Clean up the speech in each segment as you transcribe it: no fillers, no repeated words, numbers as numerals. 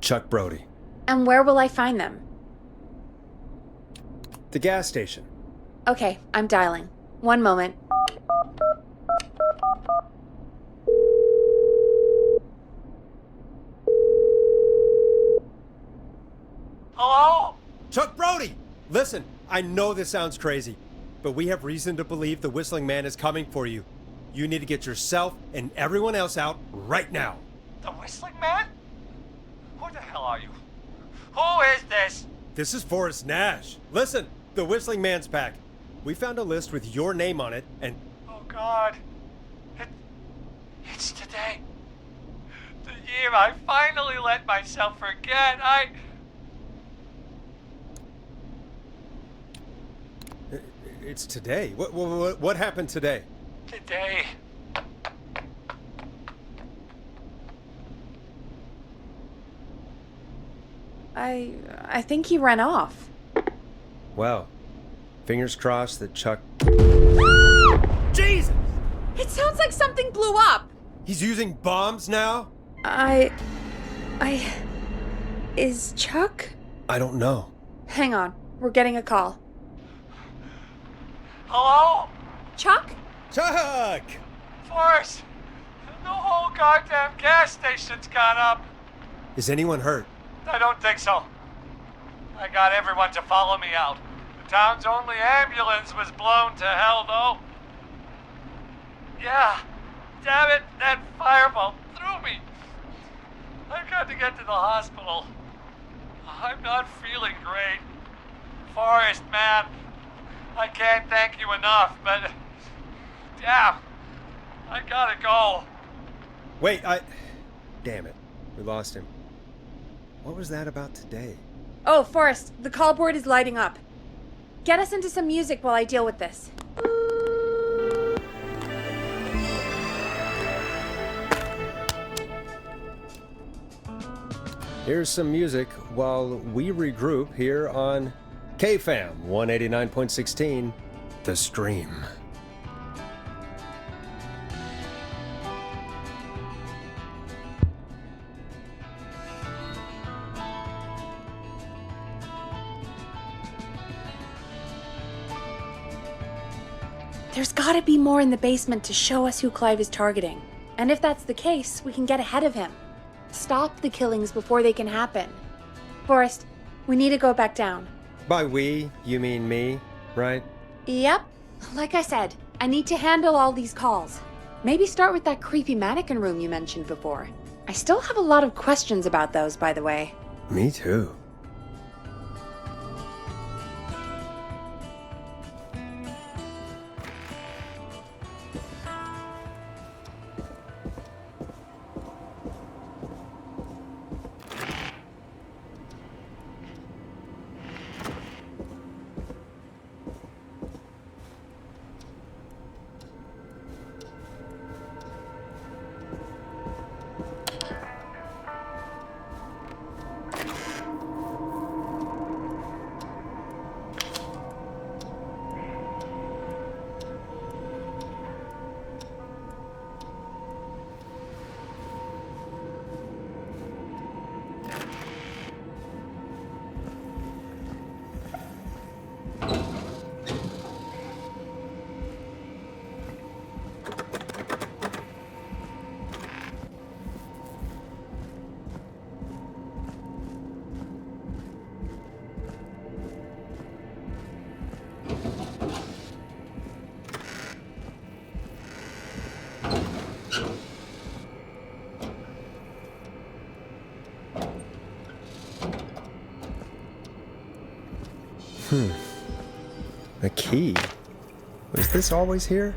Chuck Brody. And where will I find them? The gas station. Okay, I'm dialing. One moment. Hello? Chuck Brody! Listen, I know this sounds crazy, but we have reason to believe the Whistling Man is coming for you. You need to get yourself and everyone else out right now. The Whistling Man? Who the hell are you? Who is this? This is Forrest Nash. Listen, the Whistling Man's back. We found a list with your name on it, and Oh God. It's today. The year I finally let myself forget. it's today. What happened today? Today. I think he ran off. Well, fingers crossed that Chuck... Jesus! It sounds like something blew up! He's using bombs now? Is Chuck? I don't know. Hang on, we're getting a call. Hello? Chuck? Chuck! Forrest! The whole goddamn gas station's gone up. Is anyone hurt? I don't think so. I got everyone to follow me out. The town's only ambulance was blown to hell, though. Yeah. Damn it, that fireball threw me. I've got to get to the hospital. I'm not feeling great. Forrest, man, I can't thank you enough, but... Damn, I gotta go. Wait, Damn it. We lost him. What was that about today? Oh, Forrest, the call board is lighting up. Get us into some music while I deal with this. Here's some music while we regroup here on KFAM 189.16, The Stream. There's gotta be more in the basement to show us who Clive is targeting. And if that's the case, we can get ahead of him. Stop the killings before they can happen. Forrest, we need to go back down. By we, you mean me, right? Yep. Like I said, I need to handle all these calls. Maybe start with that creepy mannequin room you mentioned before. I still have a lot of questions about those, by the way. Me too. A key? Was this always here?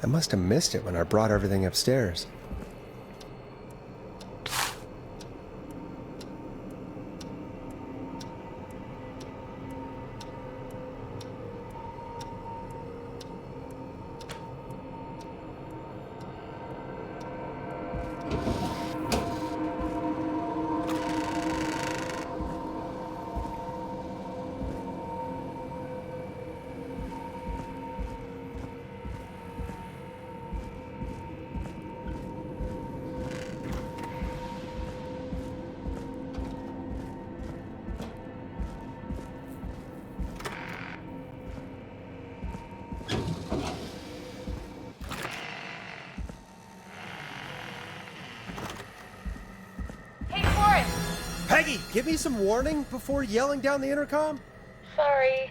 I must have missed it when I brought everything upstairs. Peggy, give me some warning before yelling down the intercom. Sorry.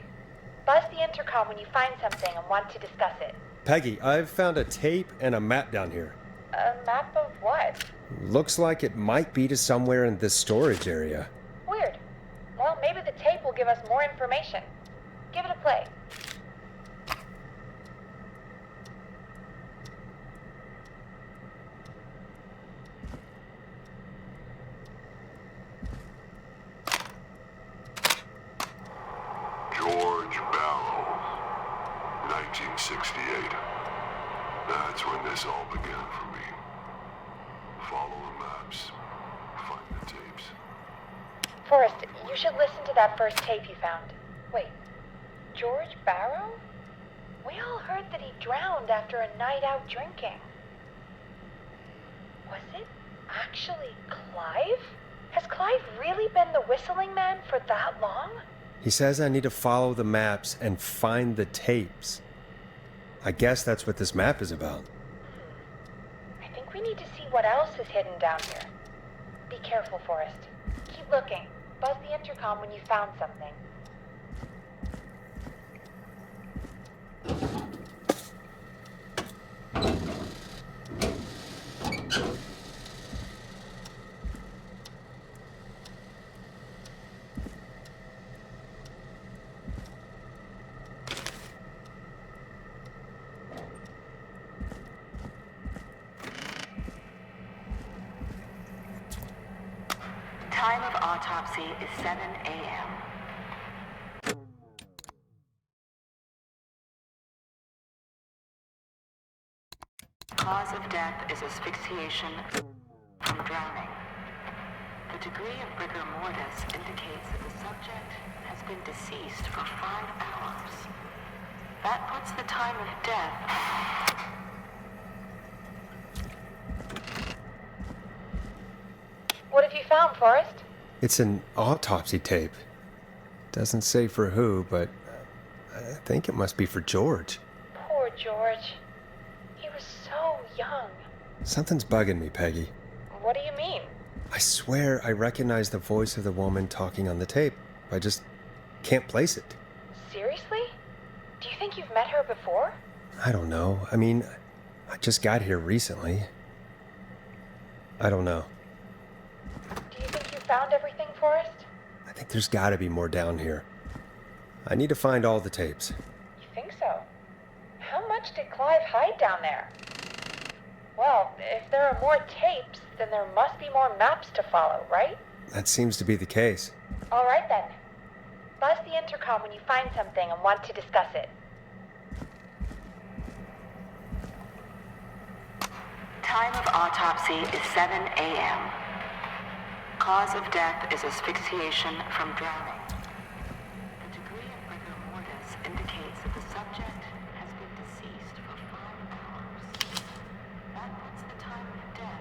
Buzz the intercom when you find something and want to discuss it. Peggy, I've found a tape and a map down here. A map of what? Looks like it might be to somewhere in this storage area. Weird. Well, maybe the tape will give us more information. Give it a play. George Barrow, 1968. That's when this all began for me. Follow the maps, find the tapes. Forrest, you should listen to that first tape you found. Wait, George Barrow? We all heard that he drowned after a night out drinking. Was it actually Clive? Has Clive really been the Whistling Man for that long? He says I need to follow the maps and find the tapes. I guess that's what this map is about. I think we need to see what else is hidden down here. Be careful, Forrest. Keep looking. Buzz the intercom when you found something. Time of autopsy is 7 a.m. Cause of death is asphyxiation from drowning. The degree of rigor mortis indicates that the subject has been deceased for 5 hours. That puts the time of death. What have you found, Forrest? It's an autopsy tape. Doesn't say for who, but I think it must be for George. Poor George. He was so young. Something's bugging me, Peggy. What do you mean? I swear I recognize the voice of the woman talking on the tape. I just can't place it. Seriously? Do you think you've met her before? I don't know. I mean, I just got here recently. I don't know. Do you think you found everything, Forrest? I think there's gotta be more down here. I need to find all the tapes. You think so? How much did Clive hide down there? Well, if there are more tapes, then there must be more maps to follow, right? That seems to be the case. All right then. Buzz the intercom when you find something and want to discuss it. Time of autopsy is 7 a.m. Cause of death is asphyxiation from drowning. The degree of rigor mortis indicates that the subject has been deceased for 5 hours. That puts the time of death.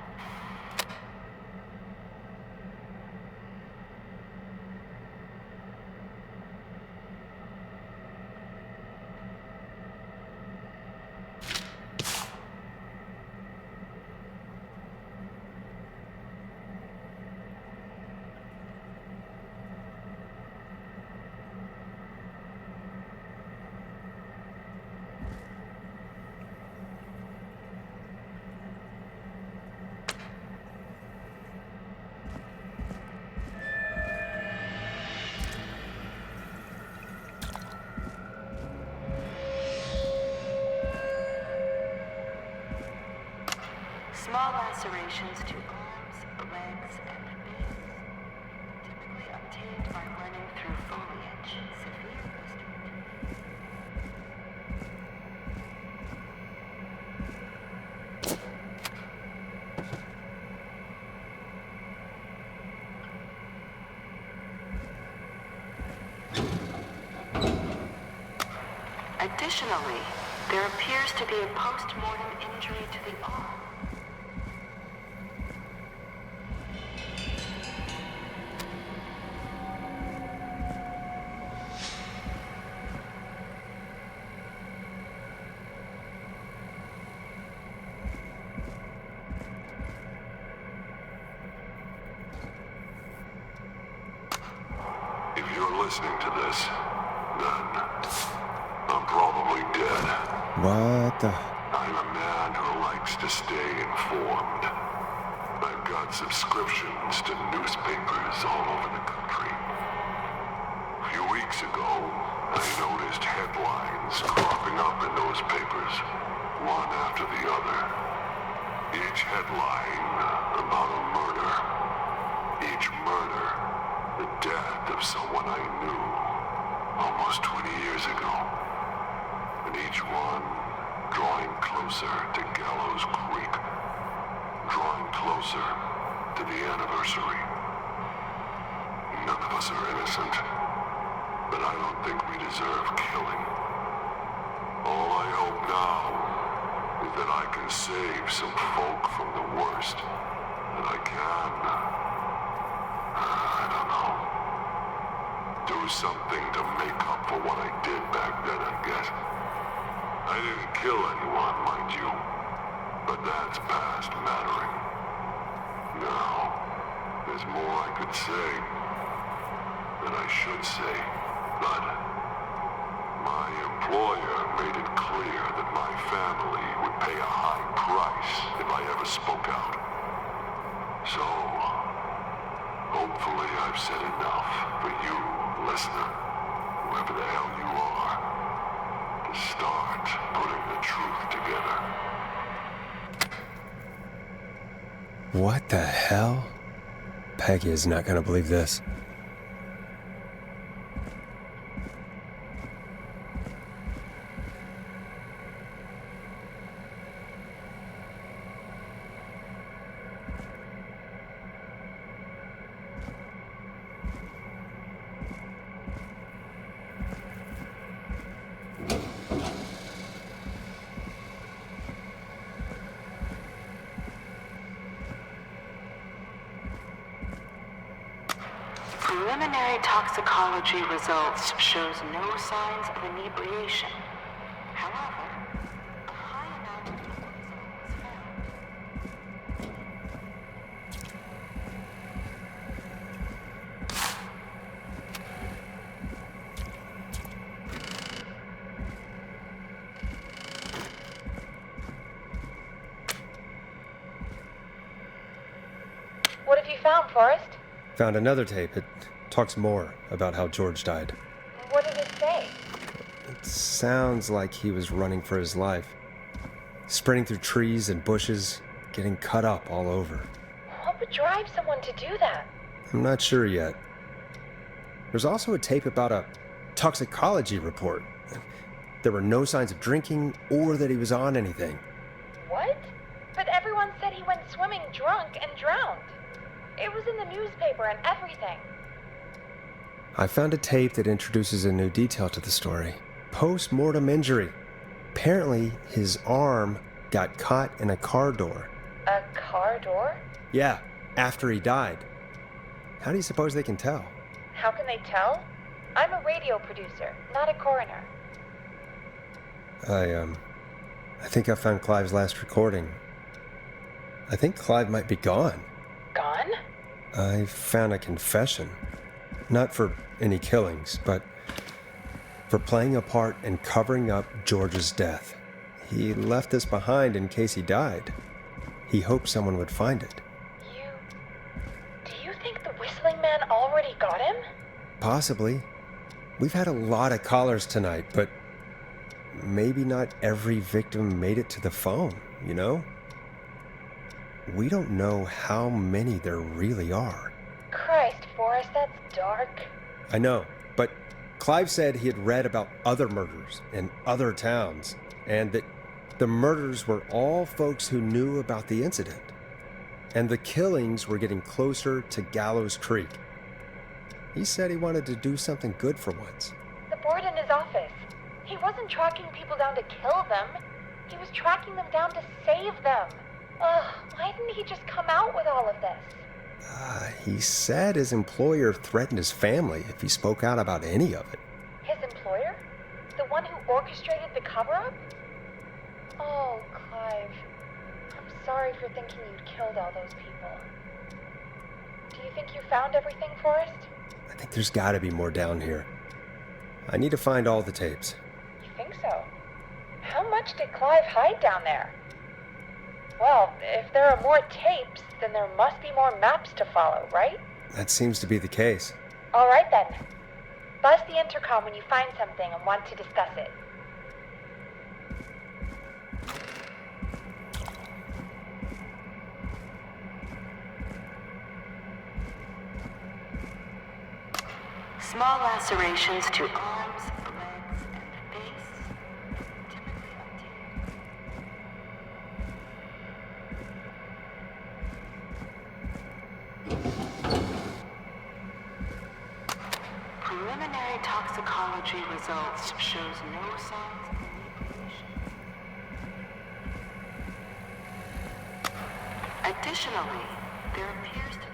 Small lacerations to arms, legs, and face, typically obtained by running through foliage. Severe blistering. Additionally, there appears to be a post-mortem injury to the arm. If you're listening to this, then I'm probably dead. What the? I'm a man who likes to stay informed. I've got subscriptions to newspapers all over the country. A few weeks ago, I noticed headlines cropping up in those papers, one after the other. Each headline about a murder. Each murder, the death of someone I knew almost 20 years ago. And each one drawing closer to Gallows Creek. Drawing closer to the anniversary. None of us are innocent, but I don't think we deserve killing. All I hope now is that I can save some folk from the worst that I can. I don't know. Do something to make up for what I did back then, I guess. I didn't kill anyone, mind you, but that's past mattering. Now, there's more I could say that I should say, but my employer made it clear that my family would pay a high price if I ever spoke out. So, hopefully I've said enough for you, listener, whoever the hell you are, to start putting the truth together. What the hell? Peggy is not gonna believe this. Preliminary toxicology results shows no signs of inebriation. However, a high amount of poison was found. What have you found, Forrest? Found another tape. It talks more about how George died. What did it say? It sounds like he was running for his life. Sprinting through trees and bushes, getting cut up all over. What would drive someone to do that? I'm not sure yet. There's also a tape about a toxicology report. There were no signs of drinking or that he was on anything. What? But everyone said he went swimming drunk and drowned. It was in the newspaper and everything. I found a tape that introduces a new detail to the story. Post-mortem injury. Apparently, his arm got caught in a car door. A car door? Yeah, after he died. How do you suppose they can tell? How can they tell? I'm a radio producer, not a coroner. I think I found Clive's last recording. I think Clive might be gone. Gone? I found a confession. Not for any killings, but for playing a part in covering up George's death. He left this behind in case he died. He hoped someone would find it. Do you think the Whistling Man already got him? Possibly. We've had a lot of callers tonight, but maybe not every victim made it to the phone, you know? We don't know how many there really are. Christ, Forrest, that's dark. I know, but Clive said he had read about other murders in other towns, and that the murders were all folks who knew about the incident. And the killings were getting closer to Gallows Creek. He said he wanted to do something good for once. The board in his office. He wasn't tracking people down to kill them. He was tracking them down to save them. Ugh, why didn't he just come out with all of this? He said his employer threatened his family if he spoke out about any of it. His employer? The one who orchestrated the cover-up? Oh, Clive. I'm sorry for thinking you'd killed all those people. Do you think you found everything, Forrest? I think there's gotta be more down here. I need to find all the tapes. You think so? How much did Clive hide down there? Well, if there are more tapes, then there must be more maps to follow, right? That seems to be the case. All right then. Buzz the intercom when you find something and want to discuss it. Small lacerations to arms, legs, and face, typically obtained. Preliminary toxicology results shows no signs of inebriation. Additionally, there appears to be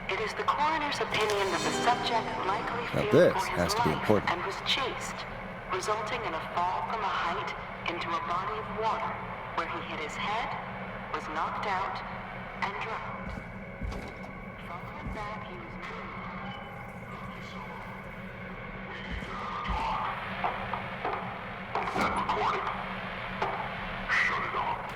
It is the coroner's opinion that the subject likely Now feared this for his has to be life important. and was chased, resulting in a fall from a height into a body of water where he hit his head, was knocked out, and drowned. Following that, he was moved. That recording. Shut it off.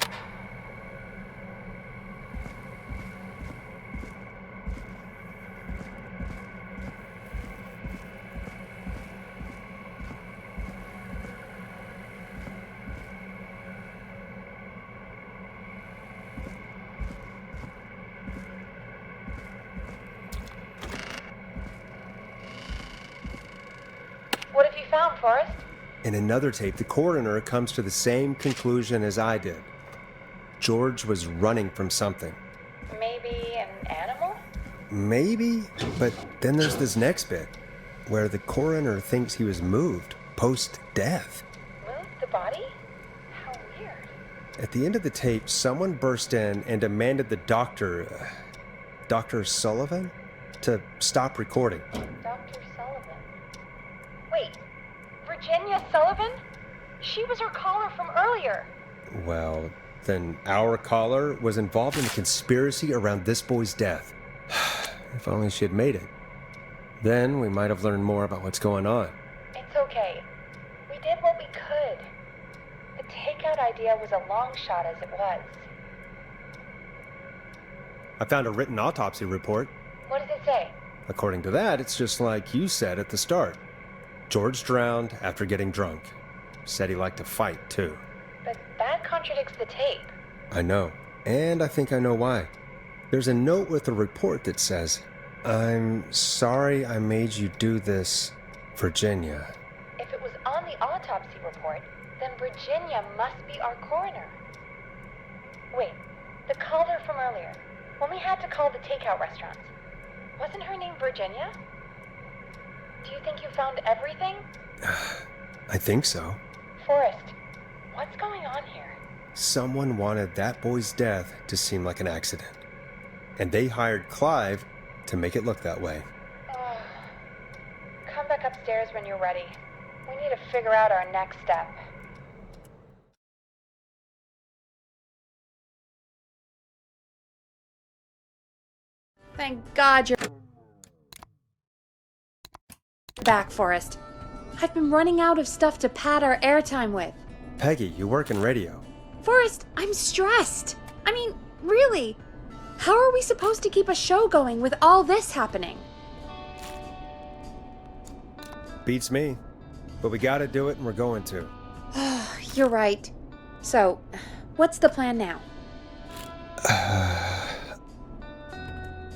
What have you found, Forrest? In another tape, the coroner comes to the same conclusion as I did. George was running from something. Maybe an animal? Maybe, but then there's this next bit, where the coroner thinks he was moved post-death. Moved the body? How weird. At the end of the tape, someone burst in and demanded the doctor, Dr. Sullivan, to stop recording. Dr. Sullivan. Wait, Virginia Sullivan? She was her caller from earlier. Well, then our caller was involved in a conspiracy around this boy's death. If only she had made it. Then we might have learned more about what's going on. It's okay. We did what we could. The takeout idea was a long shot as it was. I found a written autopsy report. What does it say? According to that, it's just like you said at the start. George drowned after getting drunk. Said he liked to fight, too. But that contradicts the tape. I know. And I think I know why. There's a note with the report that says, "I'm sorry I made you do this, Virginia." If it was on the autopsy report, then Virginia must be our coroner. Wait, the caller from earlier, when we had to call the takeout restaurants, wasn't her name Virginia? Do you think you found everything? I think so. Forrest, what's going on here? Someone wanted that boy's death to seem like an accident. And they hired Clive to make it look that way. Come back upstairs when you're ready. We need to figure out our next step. Thank God you're back, Forrest. I've been running out of stuff to pad our airtime with. Peggy, you work in radio. Forrest, I'm stressed. I mean, really. How are we supposed to keep a show going with all this happening? Beats me. But we gotta do it and we're going to. You're right. So, what's the plan now?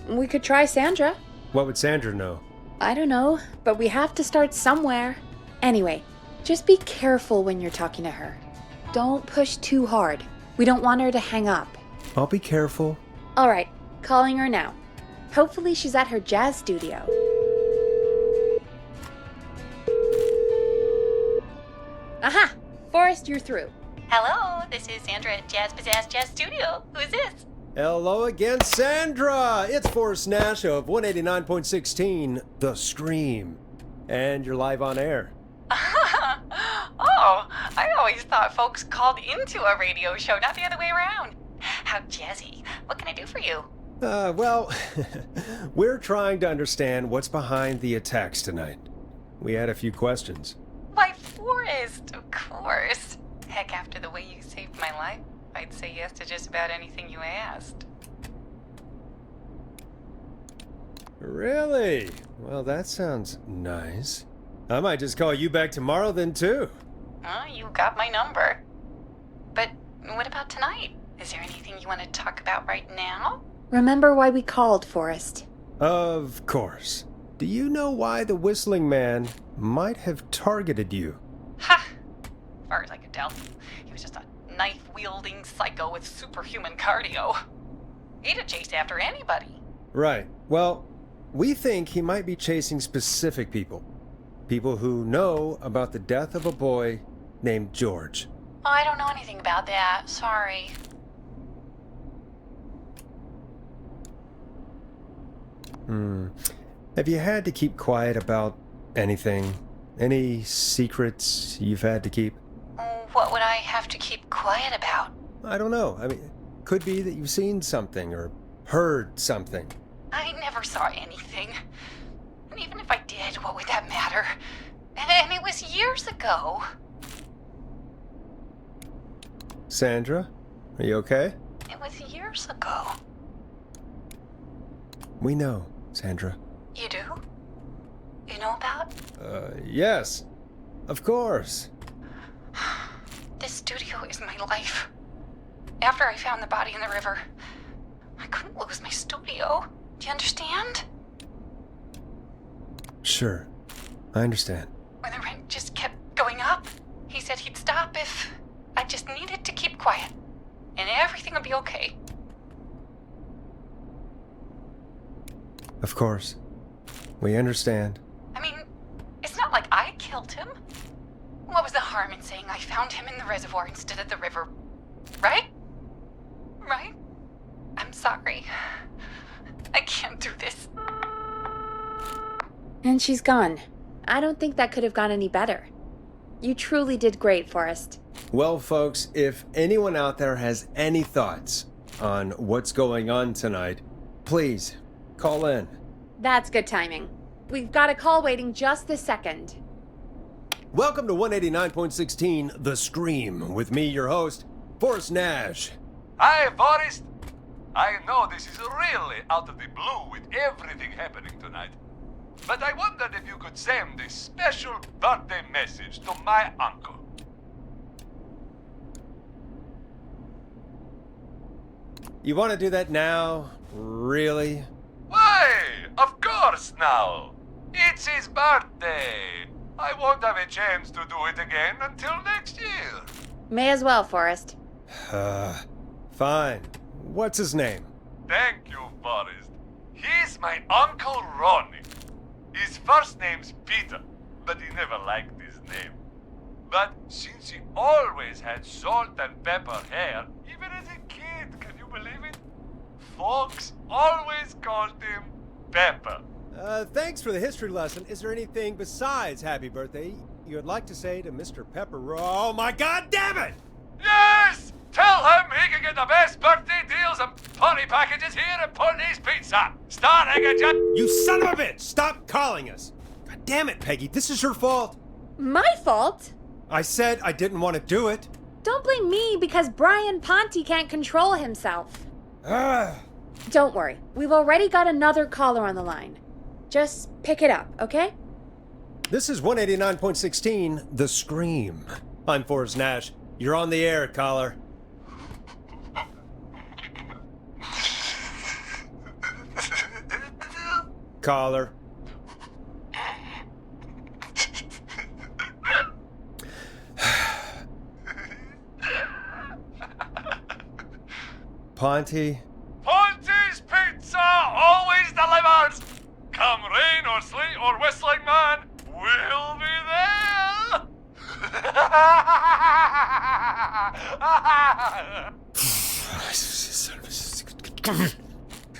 We could try Sandra. What would Sandra know? I don't know, but we have to start somewhere. Anyway, just be careful when you're talking to her. Don't push too hard. We don't want her to hang up. I'll be careful. All right, calling her now. Hopefully she's at her jazz studio. Aha! Forrest, you're through. Hello, this is Sandra at Jazz Pizzazz Jazz Studio. Who's this? Hello again, Sandra! It's Forrest Nash of 189.16, The Scream. And you're live on air. Oh, I always thought folks called into a radio show, not the other way around. How jazzy. What can I do for you? Well, we're trying to understand what's behind the attacks tonight. We had a few questions. Why, Forrest, of course. Heck, after the way you saved my life, I'd say yes to just about anything you asked. Really? Well, that sounds nice. I might just call you back tomorrow then, too. You got my number. But what about tonight? Is there anything you want to talk about right now? Remember why we called, Forrest. Of course. Do you know why the Whistling Man might have targeted you? Ha! As far as I could tell, he was just a knife-wielding psycho with superhuman cardio. He'd have chased after anybody. Right. Well, we think he might be chasing specific people. People who know about the death of a boy named George. Oh, I don't know anything about that. Sorry. Have you had to keep quiet about anything? Any secrets you've had to keep? What would I have to keep quiet about? I don't know. I mean, could be that you've seen something or heard something. I never saw anything. And even if I did, what would that matter? And it was years ago. Sandra, are you okay? It was years ago. We know, Sandra. You do? You know about? Yes. Of course. This studio is my life. After I found the body in the river, I couldn't lose my studio. Do you understand? Sure. I understand. When the rent just kept going up, he said he'd stop if I just needed to keep quiet. And everything would be okay. Of course. We understand. I mean, it's not like I killed him. What was the harm in saying I found him in the reservoir instead of the river? Right? Right? I'm sorry. I can't do this. And she's gone. I don't think that could have gone any better. You truly did great, Forrest. Well, folks, if anyone out there has any thoughts on what's going on tonight, please call in. That's good timing. We've got a call waiting just this second. Welcome to 189.16 The Scream with me, your host, Forrest Nash. Hi, Forrest. I know this is really out of the blue with everything happening tonight. But I wondered if you could send a special birthday message to my uncle. You want to do that now? Really? Why? Of course now. It's his birthday. I won't have a chance to do it again until next year. May as well, Forrest. Fine. What's his name? Thank you, Forrest. He's my Uncle Ronnie. His first name's Peter, but he never liked his name. But since he always had salt and pepper hair, even as a kid, can you believe it? Folks always called him Pepper. Thanks for the history lesson. Is there anything besides happy birthday you would like to say to Mr. Pepper? Oh my god damn it! Yes! Tell him he can get the best birthday deals and party packages here at Putney's Pizza. Starting at just... You son of a bitch! Stop calling us! God damn it, Peggy, this is your fault! My fault? I said I didn't want to do it. Don't blame me because Brian Ponte can't control himself. Don't worry, we've already got another caller on the line. Just pick it up, okay? This is 189.16 The Scream. I'm Forrest Nash. You're on the air, caller. Caller. Ponte? Ponte's Pizza always delivers! Come rain or sleet or whistling man, we'll be there!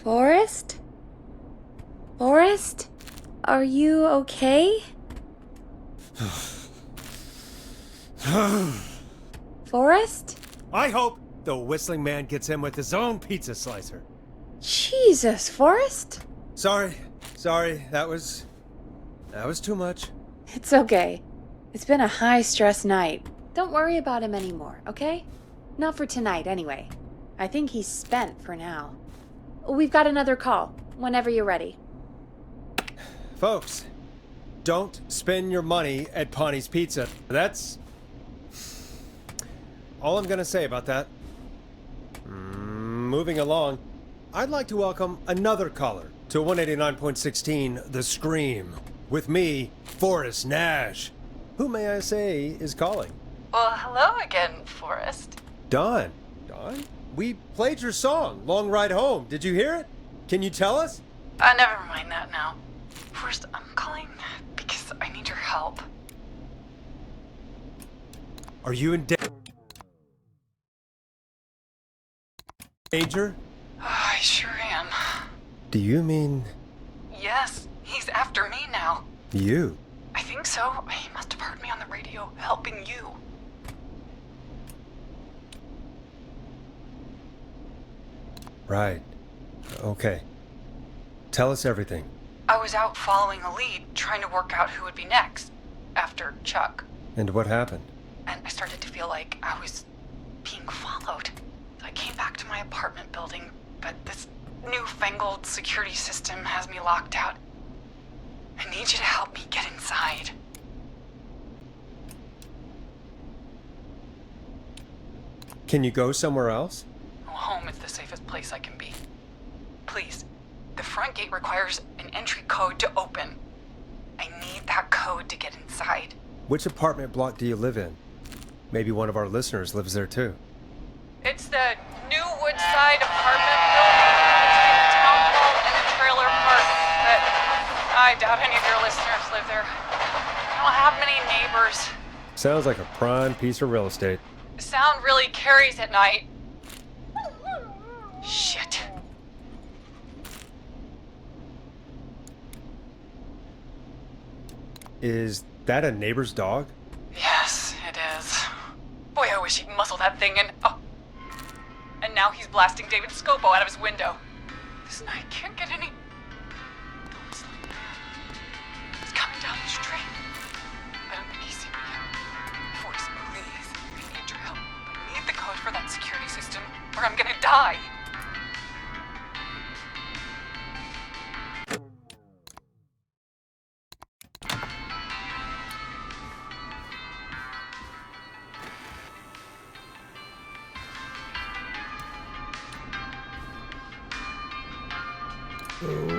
Forrest? Forrest? Are you okay? Forrest? I hope the Whistling Man gets in with his own pizza slicer. Jesus, Forrest? Sorry, that was too much. It's okay. It's been a high-stress night. Don't worry about him anymore, okay? Not for tonight, anyway. I think he's spent for now. We've got another call, whenever you're ready. Folks, don't spend your money at Pawnee Pizza. That's all I'm gonna say about that. Moving along, I'd like to welcome another caller to 189.16 The Scream. With me, Forrest Nash. Who may I say is calling? Well, hello again, Forrest. Don, we played your song, Long Ride Home. Did you hear it? Can you tell us? Never mind that now. First, I'm calling because I need your help. Are you in danger? I sure am. Do you mean Yes, he's after me now. you? I think so. He must have heard me on the radio helping you. Right. Okay. Tell us everything. I was out following a lead, trying to work out who would be next, after Chuck. And what happened? And I started to feel like I was being followed. So I came back to my apartment building, but this newfangled security system has me locked out. I need you to help me get inside. Can you go somewhere else? Home is the safest place I can be. Please, the front gate requires an entry code to open. I need that code to get inside. Which apartment block do you live in? Maybe one of our listeners lives there too. It's the new Woodside apartment building between the town hall and the trailer park. But I doubt any of your listeners live there. I don't have many neighbors. Sounds like a prime piece of real estate. Sound really carries at night. Shit. Is that a neighbor's dog? Yes, it is. Boy, I wish he'd muzzle that thing and... Oh. And now he's blasting David Scopo out of his window. This night can't get any... Don't sleep, man. He's coming down the street. I don't think he's seen me yet. Forrest, please. I need your help. I need the code for that security system, or I'm gonna die.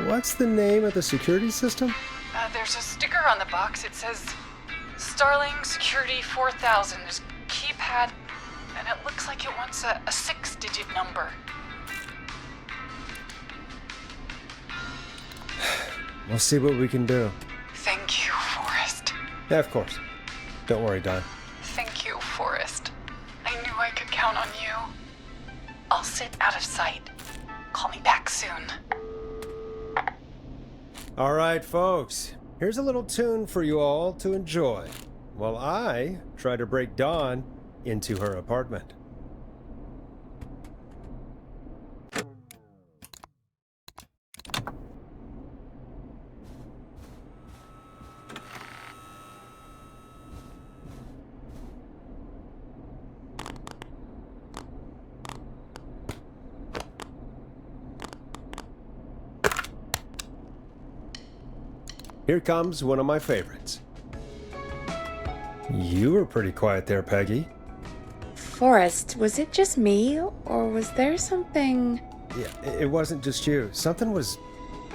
What's the name of the security system? There's a sticker on the box. It says Starling Security 4000. There's a keypad, and it looks like it wants a 6-digit number. We'll see what we can do. Thank you, Forrest. Yeah, of course. Don't worry, Don. Thank you, Forrest. I knew I could count on you. I'll sit out of sight. Call me back soon. All right, folks. Here's a little tune for you all to enjoy while I try to break Dawn into her apartment. Here comes one of my favorites. You were pretty quiet there, Peggy. Forrest, was it just me, or was there something... Yeah, it wasn't just you. Something was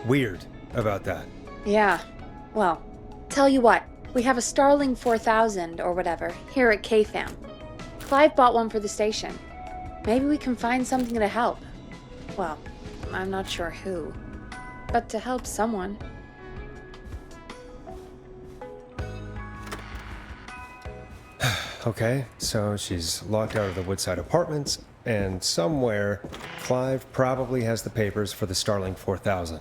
weird about that. Yeah, well, tell you what, we have a Starling 4000 or whatever here at KFAM. Clive bought one for the station. Maybe we can find something to help. Well, I'm not sure who, but to help someone. Okay, so she's locked out of the Woodside Apartments, and somewhere, Clive probably has the papers for the Starling 4000.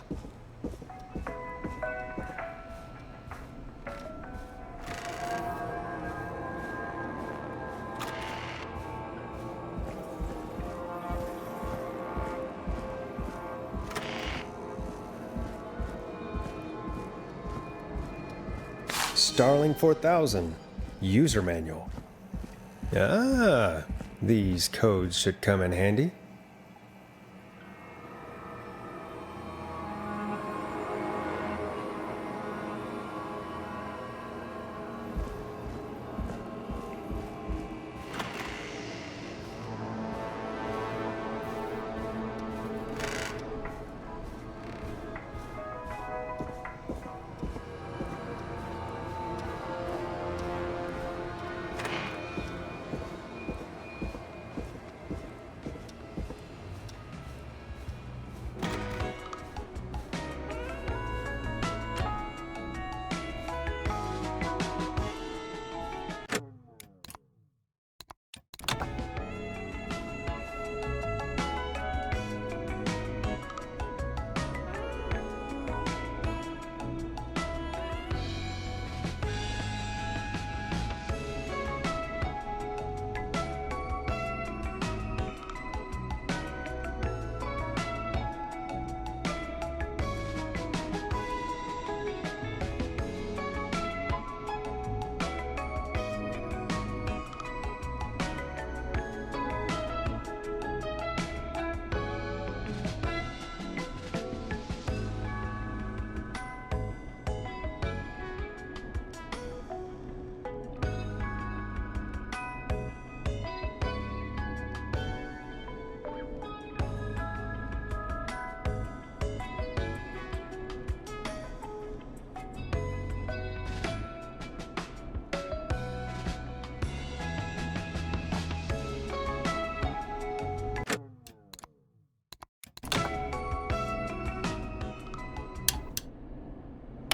Starling 4000 user manual. Ah, these codes should come in handy.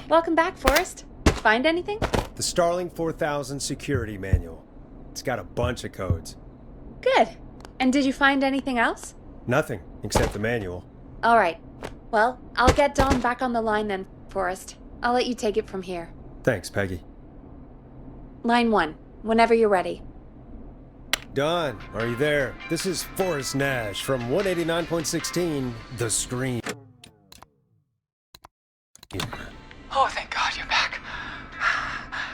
Welcome back, Forrest. Find anything? The Starling 4000 security manual. It's got a bunch of codes. Good. And did you find anything else? Nothing except the manual. All right. Well, I'll get Dawn back on the line then, Forrest. I'll let you take it from here. Thanks, Peggy. Line 1, whenever you're ready. Dawn, are you there? This is Forrest Nash from 189.16, The Screen. Oh, thank God you're back.